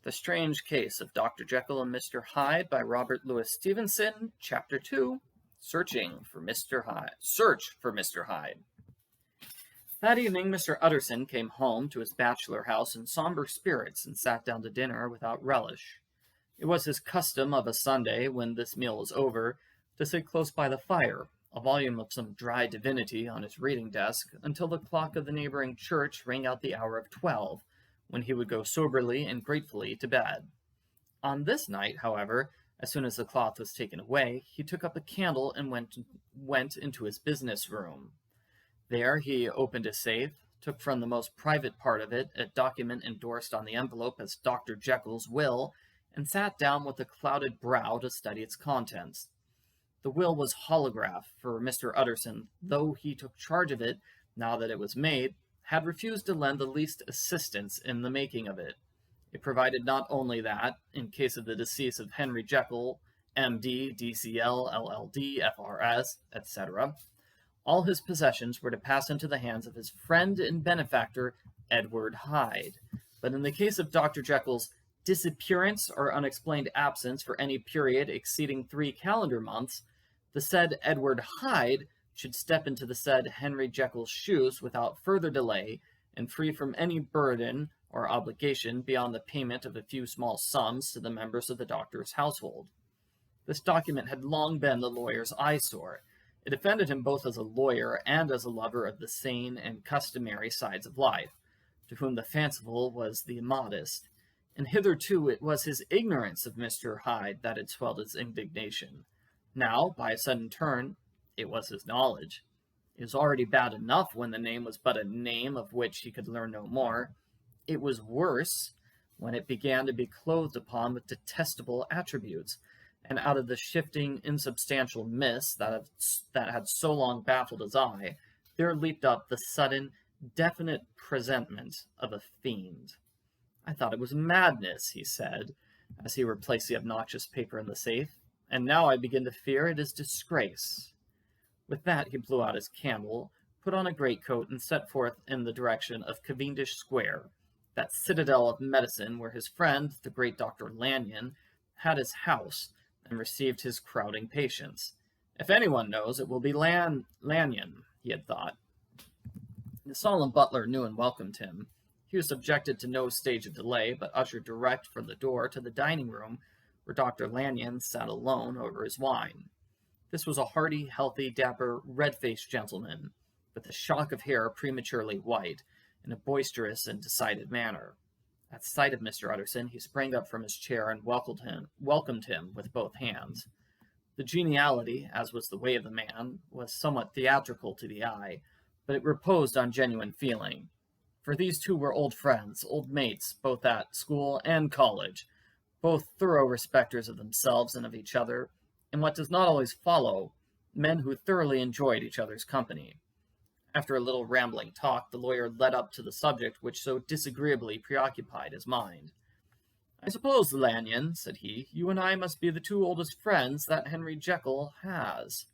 The Strange Case of Dr. Jekyll and Mr. Hyde by Robert Louis Stevenson, Chapter 2, Search for Mr. Hyde. That evening, Mr. Utterson came home to his bachelor house in somber spirits and sat down to dinner without relish. It was his custom of a Sunday, when this meal was over, to sit close by the fire, a volume of some dry divinity on his reading desk, until the clock of the neighboring church rang out the hour of 12, when he would go soberly and gratefully to bed. On this night, however, as soon as the cloth was taken away, he took up a candle and went into his business room. There he opened a safe, took from the most private part of it a document endorsed on the envelope as Dr. Jekyll's will, and sat down with a clouded brow to study its contents. The will was holograph, for Mr. Utterson, though he took charge of it, now that it was made, had refused to lend the least assistance in the making of it. It provided not only that, in case of the decease of Henry Jekyll, M.D., D.C.L., LL.D., F.R.S., etc., all his possessions were to pass into the hands of his friend and benefactor, Edward Hyde. But in the case of Dr. Jekyll's disappearance or unexplained absence for any period exceeding 3 calendar months, the said Edward Hyde should step into the said Henry Jekyll's shoes without further delay, and free from any burden or obligation beyond the payment of a few small sums to the members of the doctor's household. This document had long been the lawyer's eyesore. It offended him both as a lawyer and as a lover of the sane and customary sides of life, to whom the fanciful was the immodest, and hitherto it was his ignorance of Mr. Hyde that had swelled his indignation. Now, by a sudden turn, it was his knowledge. It was already bad enough when the name was but a name of which he could learn no more. It was worse when it began to be clothed upon with detestable attributes, and out of the shifting, insubstantial mist that had so long baffled his eye, there leaped up the sudden, definite presentment of a fiend. "I thought it was madness," he said, as he replaced the obnoxious paper in the safe, "and now I begin to fear it is disgrace." With that he blew out his candle, put on a greatcoat, and set forth in the direction of Cavendish Square, that citadel of medicine where his friend, the great Dr. Lanyon, had his house, and received his crowding patients. If anyone knows, it will be Lanyon, he had thought. The solemn butler knew and welcomed him. He was subjected to no stage of delay, but ushered direct from the door to the dining room, where Dr. Lanyon sat alone over his wine. This was a hearty, healthy, dapper, red-faced gentleman, with a shock of hair prematurely white, in a boisterous and decided manner. At sight of Mr. Utterson, he sprang up from his chair and welcomed him with both hands. The geniality, as was the way of the man, was somewhat theatrical to the eye, but it reposed on genuine feeling. For these two were old friends, old mates, both at school and college, both thorough respecters of themselves and of each other, and what does not always follow, men who thoroughly enjoyed each other's company. After a little rambling talk, the lawyer led up to the subject which so disagreeably preoccupied his mind. "I suppose, Lanyon," said he, "you and I must be the two oldest friends that Henry Jekyll has."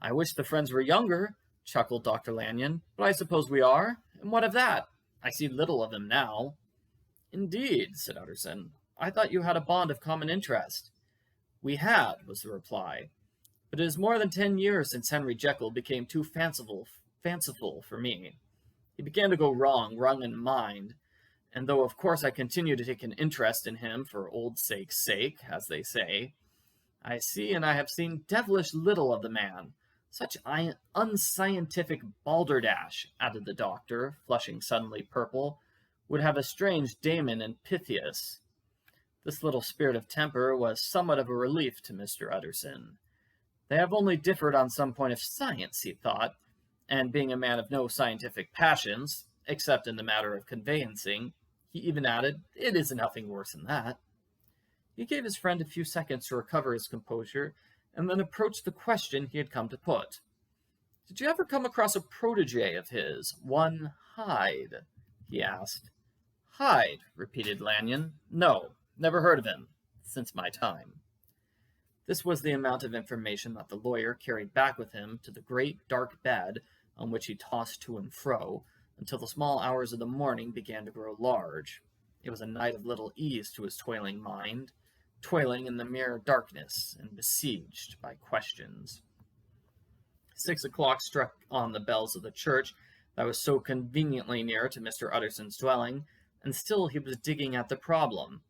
"I wish the friends were younger," chuckled Dr. Lanyon, "but I suppose we are, and what of that? I see little of him now." "Indeed," said Utterson, "I thought you had a bond of common interest." "We had," was the reply, "but it is more than 10 years since Henry Jekyll became too fanciful for me. He began to go wrong in mind, and though of course I continue to take an interest in him for old sake's sake, as they say, I see and I have seen devilish little of the man. Such unscientific balderdash," added the doctor, flushing suddenly purple, "would have a strange Damon and Pythias." This little spirit of temper was somewhat of a relief to Mr. Utterson. They have only differed on some point of science, he thought, and being a man of no scientific passions, except in the matter of conveyancing, he even added, "It is nothing worse than that." He gave his friend a few seconds to recover his composure, and then approached the question he had come to put. "Did you ever come across a protege of his, one Hyde?" he asked. "Hyde," repeated Lanyon. "No, never heard of him, since my time." This was the amount of information that the lawyer carried back with him to the great dark bed on which he tossed to and fro, until the small hours of the morning began to grow large. It was a night of little ease to his toiling mind, toiling in the mere darkness and besieged by questions. 6 o'clock struck on the bells of the church that was so conveniently near to Mr. Utterson's dwelling, and still he was digging at the problem.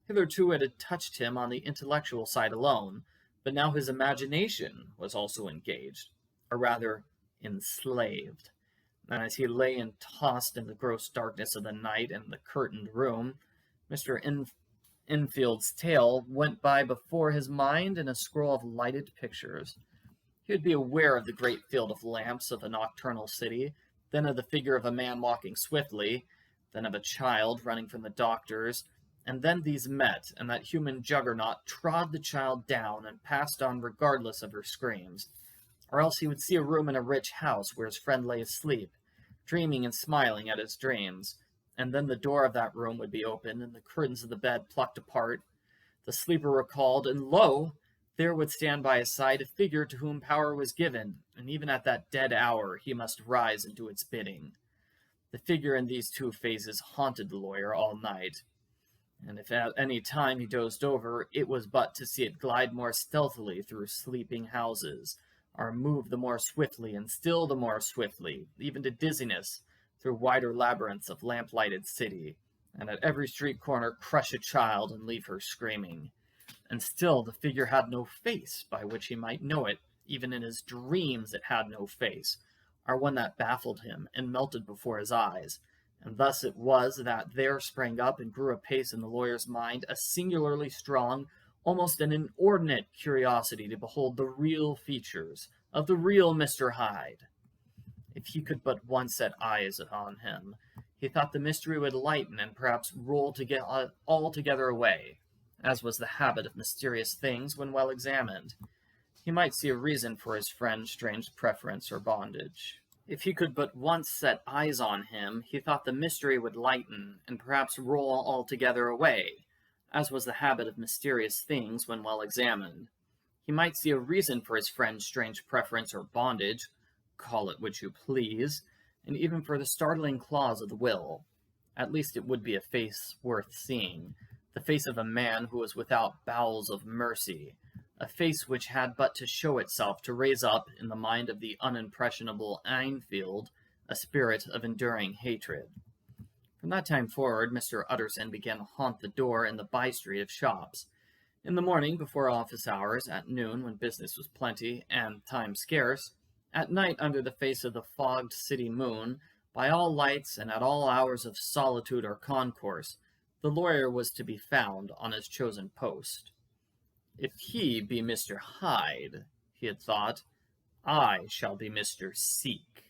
Hitherto it had touched him on the intellectual side alone, but now his imagination was also engaged, or rather enslaved. And as he lay and tossed in the gross darkness of the night in the curtained room, Mr. Enfield's tale went by before his mind in a scroll of lighted pictures. He would be aware of the great field of lamps of a nocturnal city, then of the figure of a man walking swiftly, then of a child running from the doctor's, and then these met, and that human juggernaut trod the child down and passed on regardless of her screams. Or else he would see a room in a rich house where his friend lay asleep, dreaming and smiling at his dreams, and then the door of that room would be opened, and the curtains of the bed plucked apart, the sleeper recalled, and lo! There would stand by his side a figure to whom power was given, and even at that dead hour he must rise and do its bidding. The figure in these two phases haunted the lawyer all night, and if at any time he dozed over, it was but to see it glide more stealthily through sleeping houses, or move the more swiftly and still the more swiftly, even to dizziness, through wider labyrinths of lamp-lighted city, and at every street corner crush a child and leave her screaming. And still the figure had no face by which he might know it. Even in his dreams it had no face, or one that baffled him and melted before his eyes. And thus it was that there sprang up and grew apace in the lawyer's mind a singularly strong, almost an inordinate curiosity to behold the real features of the real Mr. Hyde. If he could but once set eyes on him, he thought the mystery would lighten and perhaps roll altogether away, as was the habit of mysterious things when well examined. He might see a reason for his friend's strange preference or bondage. If he could but once set eyes on him, he thought the mystery would lighten and perhaps roll altogether away, as was the habit of mysterious things when well examined. He might see a reason for his friend's strange preference or bondage, call it which you please, and even for the startling clause of the will. At least it would be a face worth seeing, the face of a man who was without bowels of mercy, a face which had but to show itself to raise up in the mind of the unimpressionable Enfield a spirit of enduring hatred. From that time forward, Mr. Utterson began to haunt the door in the by-street of shops. In the morning, before office hours, at noon, when business was plenty and time scarce, at night, under the face of the fogged city moon, by all lights and at all hours of solitude or concourse, the lawyer was to be found on his chosen post. If he be Mr. Hyde, he had thought, I shall be Mr. Seek.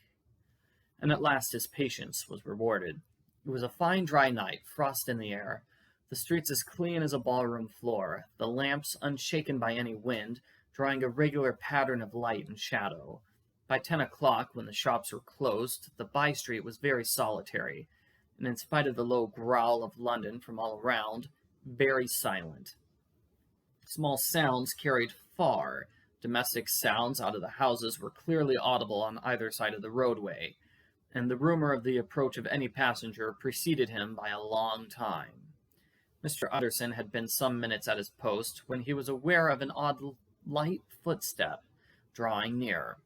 And at last his patience was rewarded. It was a fine dry night, frost in the air, the streets as clean as a ballroom floor, the lamps unshaken by any wind, drawing a regular pattern of light and shadow. By 10 o'clock, when the shops were closed, the by-street was very solitary, and in spite of the low growl of London from all around, very silent. Small sounds carried far. Domestic sounds out of the houses were clearly audible on either side of the roadway, and the rumor of the approach of any passenger preceded him by a long time. Mr. Utterson had been some minutes at his post when he was aware of an odd light footstep drawing near.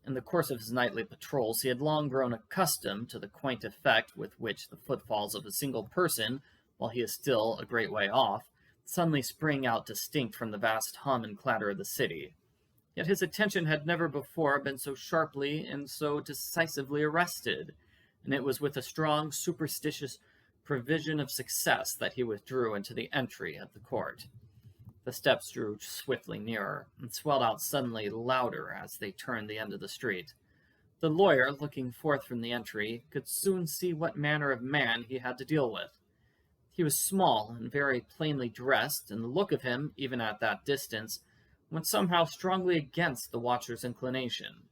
In the course of his nightly patrols, he had long grown accustomed to the quaint effect with which the footfalls of a single person, while he is still a great way off, suddenly spring out distinct from the vast hum and clatter of the city. Yet his attention had never before been so sharply and so decisively arrested, and it was with a strong, superstitious prevision of success that he withdrew into the entry of the court. The steps drew swiftly nearer, and swelled out suddenly louder as they turned the end of the street. The lawyer, looking forth from the entry, could soon see what manner of man he had to deal with. He was small and very plainly dressed, and the look of him, even at that distance, went somehow strongly against the watcher's inclination.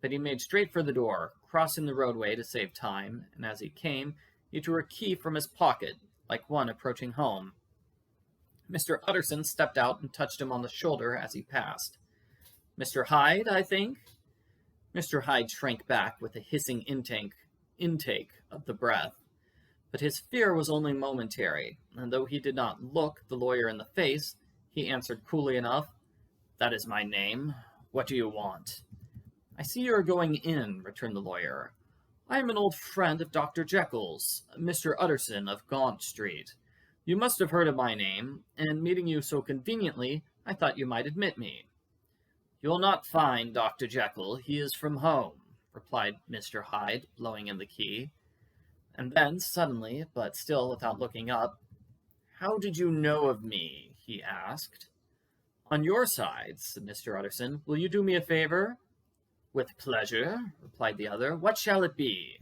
But he made straight for the door, crossing the roadway to save time, and as he came, he drew a key from his pocket, like one approaching home. Mr. Utterson stepped out and touched him on the shoulder as he passed. "Mr. Hyde, I think?" Mr. Hyde shrank back with a hissing intake of the breath. But his fear was only momentary, and though he did not look the lawyer in the face, he answered coolly enough, "That is my name. What do you want?" "I see you are going in," returned the lawyer. "I am an old friend of Dr. Jekyll's, Mr. Utterson of Gaunt Street. You must have heard of my name, and meeting you so conveniently, I thought you might admit me." "You will not find Dr. Jekyll. He is from home," replied Mr. Hyde, blowing in the key. And then, suddenly, but still without looking up, "How did you know of me?" he asked. "On your side," said Mr. Utterson. "Will you do me a favor?" "With pleasure," replied the other. "What shall it be?"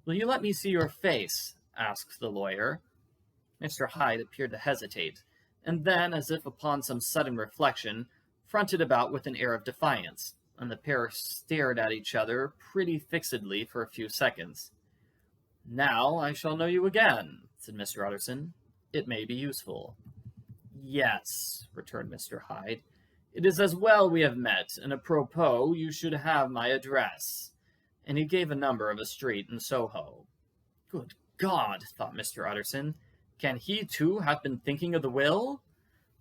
"Will you let me see your face?" asked the lawyer. Mr. Hyde appeared to hesitate, and then, as if upon some sudden reflection, fronted about with an air of defiance, and the pair stared at each other pretty fixedly for a few seconds. "Now I shall know you again," said Mr. Utterson. "It may be useful." "Yes," returned Mr. Hyde. "It is as well we have met, and apropos, you should have my address." And he gave a number of a street in Soho. Good God, thought Mr. Utterson, can he too have been thinking of the will?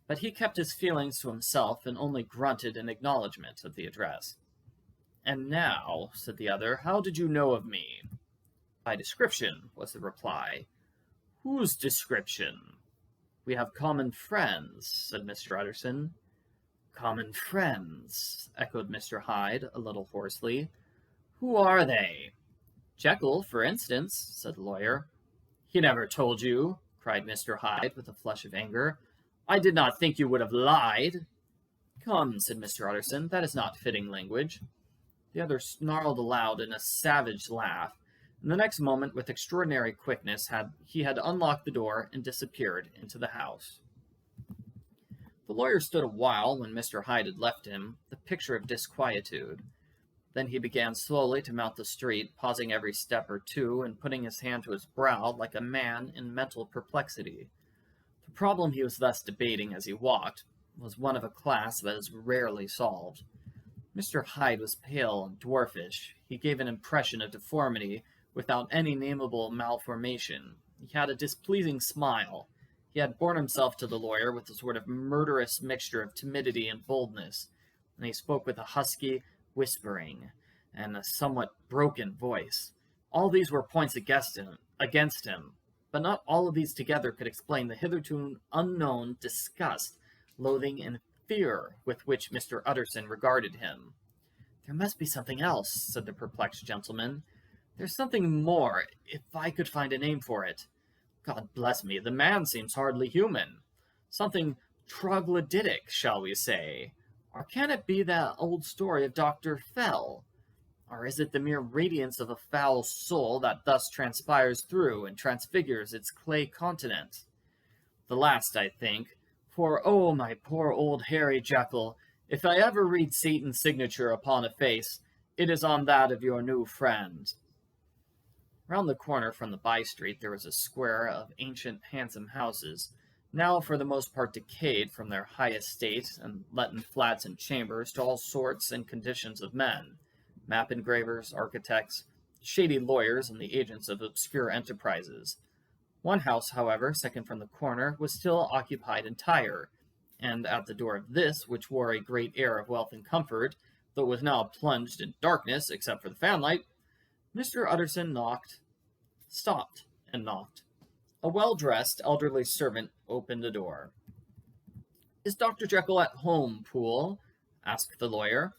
But he kept his feelings to himself and only grunted in acknowledgment of the address. "And now," said the other, "how did you know of me?" "By description," was the reply. "Whose description?" "We have common friends," said Mr. Utterson. "Common friends," echoed Mr. Hyde, a little hoarsely. "Who are they?" "Jekyll, for instance," said the lawyer. "He never told you," cried Mr. Hyde, with a flush of anger. "I did not think you would have lied." "Come," said Mr. Utterson, "that is not fitting language." The other snarled aloud in a savage laugh, and the next moment, with extraordinary quickness, he had unlocked the door and disappeared into the house. The lawyer stood a while when Mr. Hyde had left him, the picture of disquietude. Then he began slowly to mount the street, pausing every step or two and putting his hand to his brow like a man in mental perplexity. The problem he was thus debating as he walked was one of a class that is rarely solved. Mr. Hyde was pale and dwarfish. He gave an impression of deformity without any nameable malformation. He had a displeasing smile. He had borne himself to the lawyer with a sort of murderous mixture of timidity and boldness, and he spoke with a husky, whispering, and a somewhat broken voice. All these were points against him, but not all of these together could explain the hitherto unknown disgust, loathing, and fear with which Mr. Utterson regarded him. "There must be something else," said the perplexed gentleman. "There's something more, if I could find a name for it. God bless me, the man seems hardly human. Something troglodytic, shall we say? Or can it be that old story of Dr. Fell? Or is it the mere radiance of a foul soul that thus transpires through and transfigures its clay continent? The last, I think, for, oh, my poor old Harry Jekyll, if I ever read Satan's signature upon a face, it is on that of your new friend." Round the corner from the by-street there was a square of ancient, handsome houses, now for the most part decayed from their high estate and let in flats and chambers to all sorts and conditions of men, map engravers, architects, shady lawyers, and the agents of obscure enterprises. One house, however, second from the corner, was still occupied entire, and at the door of this, which wore a great air of wealth and comfort, though it was now plunged in darkness except for the fanlight, Mr. Utterson stopped and knocked. A well-dressed, elderly servant opened the door. "Is Dr. Jekyll at home, Poole?" asked the lawyer.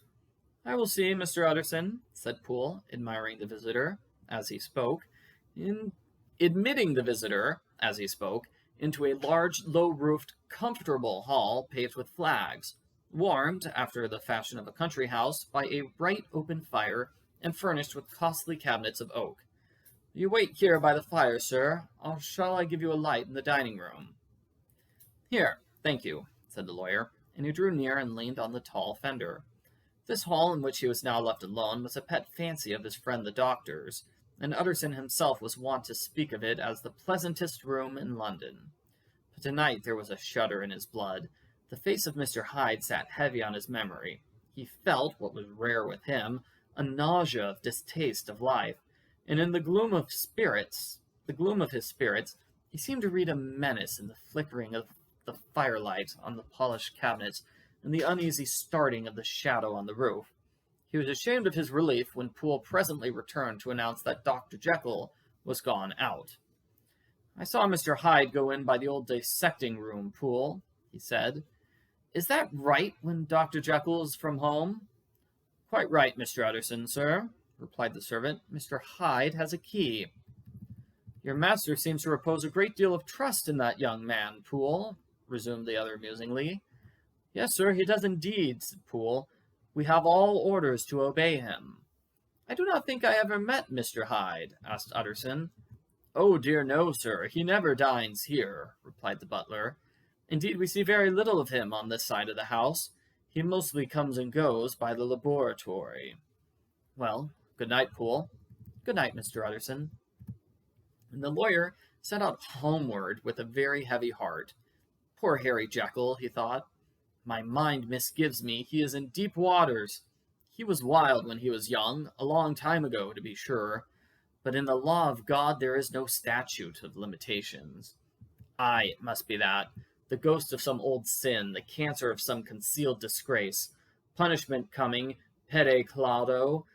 "I will see, Mr. Utterson," said Poole, admitting the visitor as he spoke, into a large, low-roofed, comfortable hall paved with flags, warmed, after the fashion of a country house, by a bright open fire and furnished with costly cabinets of oak. "You wait here by the fire, sir, or shall I give you a light in the dining-room?" "Here, thank you," said the lawyer, and he drew near and leaned on the tall fender. This hall, in which he was now left alone, was a pet fancy of his friend the doctor's, and Utterson himself was wont to speak of it as the pleasantest room in London. But tonight there was a shudder in his blood. The face of Mr. Hyde sat heavy on his memory. He felt, what was rare with him, a nausea of distaste of life, and in the gloom of spirits The gloom of his spirits, he seemed to read a menace in the flickering of the firelight on the polished cabinets and the uneasy starting of the shadow on the roof. He was ashamed of his relief when Poole presently returned to announce that Dr. Jekyll was gone out. "I saw Mr. Hyde go in by the old dissecting room, Poole," he said. "Is that right when Dr. Jekyll is from home?" "Quite right, Mr. Utterson, sir," replied the servant. "Mr. Hyde has a key." "Your master seems to repose a great deal of trust in that young man, Poole," resumed the other musingly. "Yes, sir, he does indeed," said Poole. "We have all orders to obey him." "I do not think I ever met Mr. Hyde," asked Utterson. "Oh, dear no, sir, he never dines here," replied the butler. "Indeed, we see very little of him on this side of the house. He mostly comes and goes by the laboratory." "Well, good night, Poole." "Good night, Mr. Utterson." And the lawyer set out homeward with a very heavy heart. "Poor Harry Jekyll," he thought. "My mind misgives me he is in deep waters. He was wild when he was young, a long time ago, to be sure. But in the law of God there is no statute of limitations. Aye, it must be that. The ghost of some old sin, the cancer of some concealed disgrace. Punishment coming, pede claudo,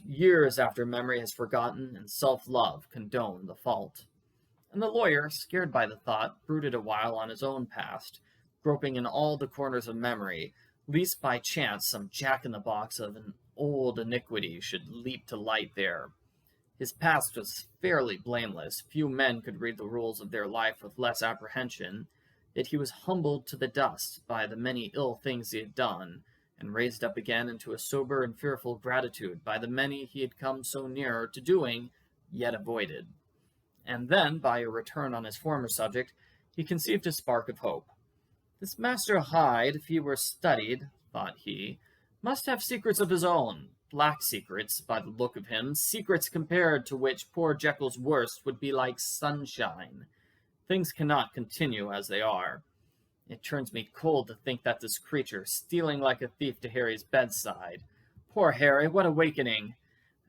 years after memory has forgotten and self-love condoned the fault." And the lawyer, scared by the thought, brooded a while on his own past, groping in all the corners of memory, lest by chance some jack-in-the-box of an old iniquity should leap to light there. His past was fairly blameless. Few men could read the rules of their life with less apprehension, yet he was humbled to the dust by the many ill things he had done, and raised up again into a sober and fearful gratitude by the many he had come so near to doing, yet avoided. And then, by a return on his former subject, he conceived a spark of hope. This Master Hyde, if he were studied, thought he, must have secrets of his own, black secrets, by the look of him, secrets compared to which poor Jekyll's worst would be like sunshine. Things cannot continue as they are. It turns me cold to think that this creature, stealing like a thief to Harry's bedside. Poor Harry, what awakening!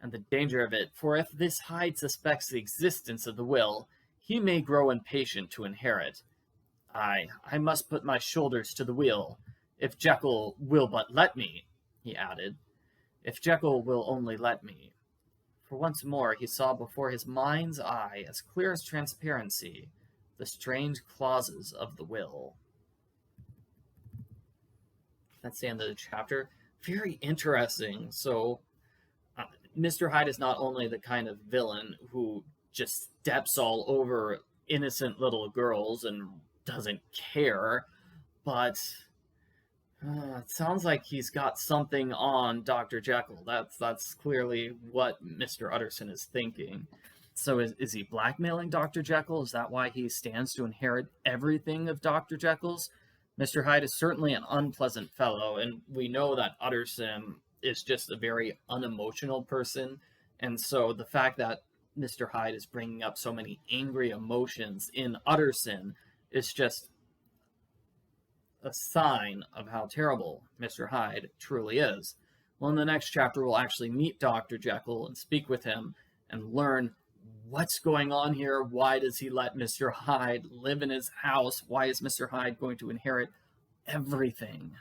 And the danger of it, for if this Hyde suspects the existence of the will, he may grow impatient to inherit. Aye, I must put my shoulders to the wheel, if Jekyll will but let me, he added. If Jekyll will only let me. For once more he saw before his mind's eye, as clear as transparency, the strange clauses of the will. That's the end of the chapter. Very interesting. So, Mr. Hyde is not only the kind of villain who just steps all over innocent little girls and doesn't care, but it sounds like he's got something on Dr. Jekyll. That's clearly what Mr. Utterson is thinking. So is he blackmailing Dr. Jekyll? Is that why he stands to inherit everything of Dr. Jekyll's? Mr. Hyde is certainly an unpleasant fellow, and we know that Utterson is just a very unemotional person, and so the fact that Mr. Hyde is bringing up so many angry emotions in Utterson is just a sign of how terrible Mr. Hyde truly is. Well, in the next chapter, we'll actually meet Dr. Jekyll and speak with him and learn what's going on here. Why does he let Mr. Hyde live in his house? Why is Mr. Hyde going to inherit everything?